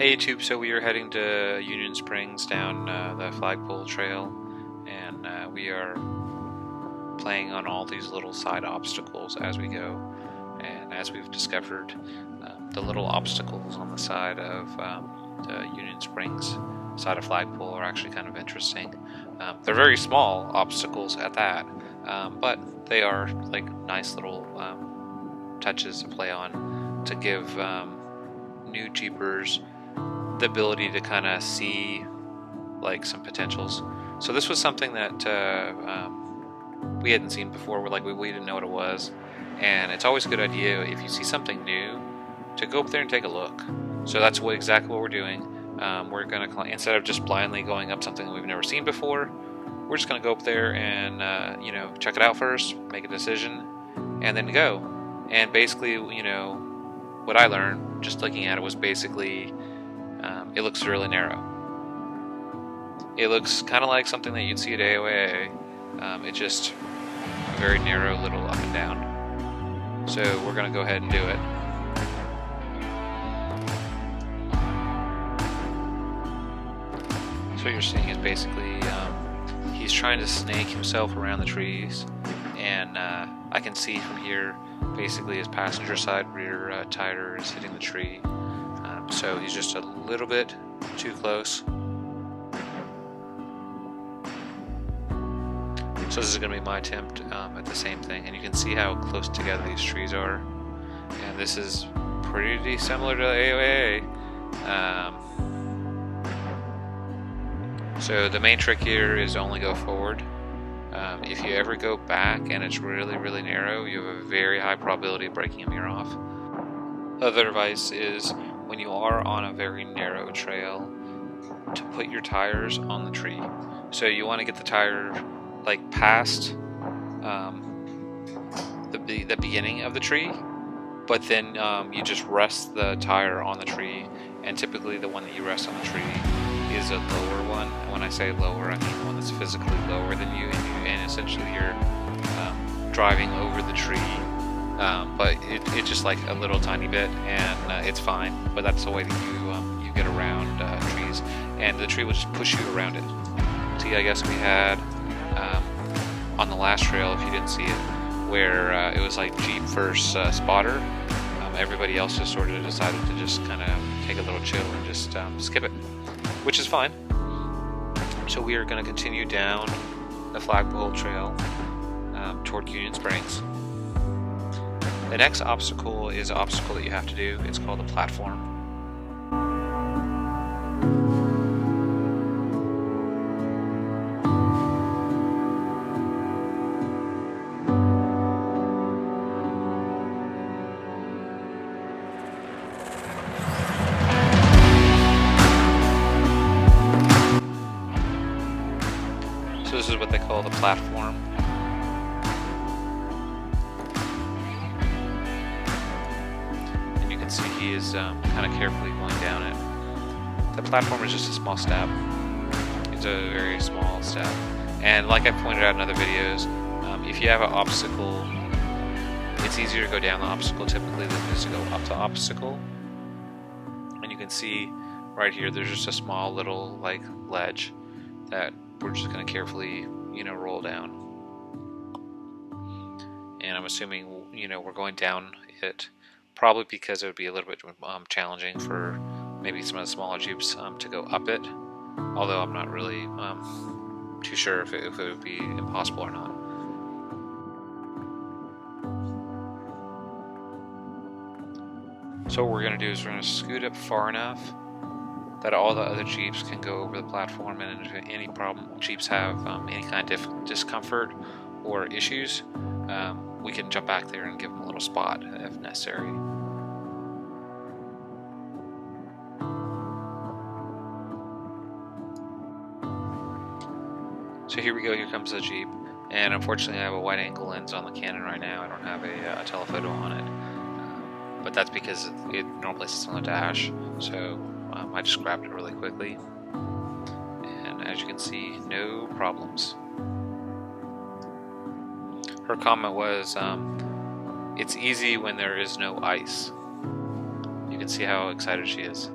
Hey YouTube, so we are heading to Union Springs down the flagpole trail, and we are playing on all these little side obstacles as we go. And as we've discovered, the little obstacles on the side of the Union Springs side of flagpole are actually kind of interesting. They're very small obstacles at that, but they are like nice little touches to play on to give new Jeepers the ability to kind of see like some potentials. So this was something that we hadn't seen before. We didn't know what it was, and it's always a good idea if you see something new to go up there and take a look. So that's exactly what we're doing. We're gonna, instead of just blindly going up something that we've never seen before, we're just gonna go up there and check it out first, make a decision, and then go. And basically, what I learned just looking at it was basically it looks really narrow. It looks kind of like something that you'd see at aoaa. It's just a very narrow little up and down. So we're going to go ahead and do it. So what you're seeing is basically he's trying to snake himself around the trees, and I can see from here basically his passenger side rear tire is hitting the tree. So he's just a little bit too close. So this is going to be my attempt at the same thing, and you can see how close together these trees are. And this is pretty similar to aoaa. So the main trick here is only go forward. If you ever go back and it's really narrow, you have a very high probability of breaking a mirror off. Other advice is, when you are on a very narrow trail, to put your tires on the tree. So you want to get the tire like past the beginning of the tree, but then you just rest the tire on the tree, and typically the one that you rest on the tree is a lower one. And when I say lower, I mean one that's physically lower than you, and essentially you're driving over the tree. But it's just like a little tiny bit, and it's fine. But that's the way that you get around trees, and the tree will just push you around it. See, I guess we had on the last trail, if you didn't see it, where it was like Jeep versus spotter. Everybody else just sort of decided to just kind of take a little chill and just skip it, which is fine. So we are going to continue down the flagpole trail toward Union Springs. The next obstacle is an obstacle that you have to do. It's called the platform. So this is what they call the platform. See, he is kind of carefully going down it. The platform is just a small step. It's a very small step. And like I pointed out in other videos, if you have an obstacle, it's easier to go down the obstacle typically than it is to go up the obstacle. And you can see right here, there's just a small little like ledge that we're just going to carefully, roll down. And I'm assuming, we're going down it. Probably because it would be a little bit challenging for maybe some of the smaller Jeeps to go up it. Although I'm not really too sure if it would be impossible or not. So what we're going to do is we're going to scoot up far enough that all the other Jeeps can go over the platform, and if any problem Jeeps have any kind of discomfort or issues, we can jump back there and give them a little spot if necessary. So here we go, here comes the Jeep, and unfortunately I have a wide angle lens on the Canon right now. I don't have a telephoto on it, but that's because it normally sits on the dash, so I just grabbed it really quickly, and as you can see, no problems. Her comment was, it's easy when there is no ice. You can see how excited she is.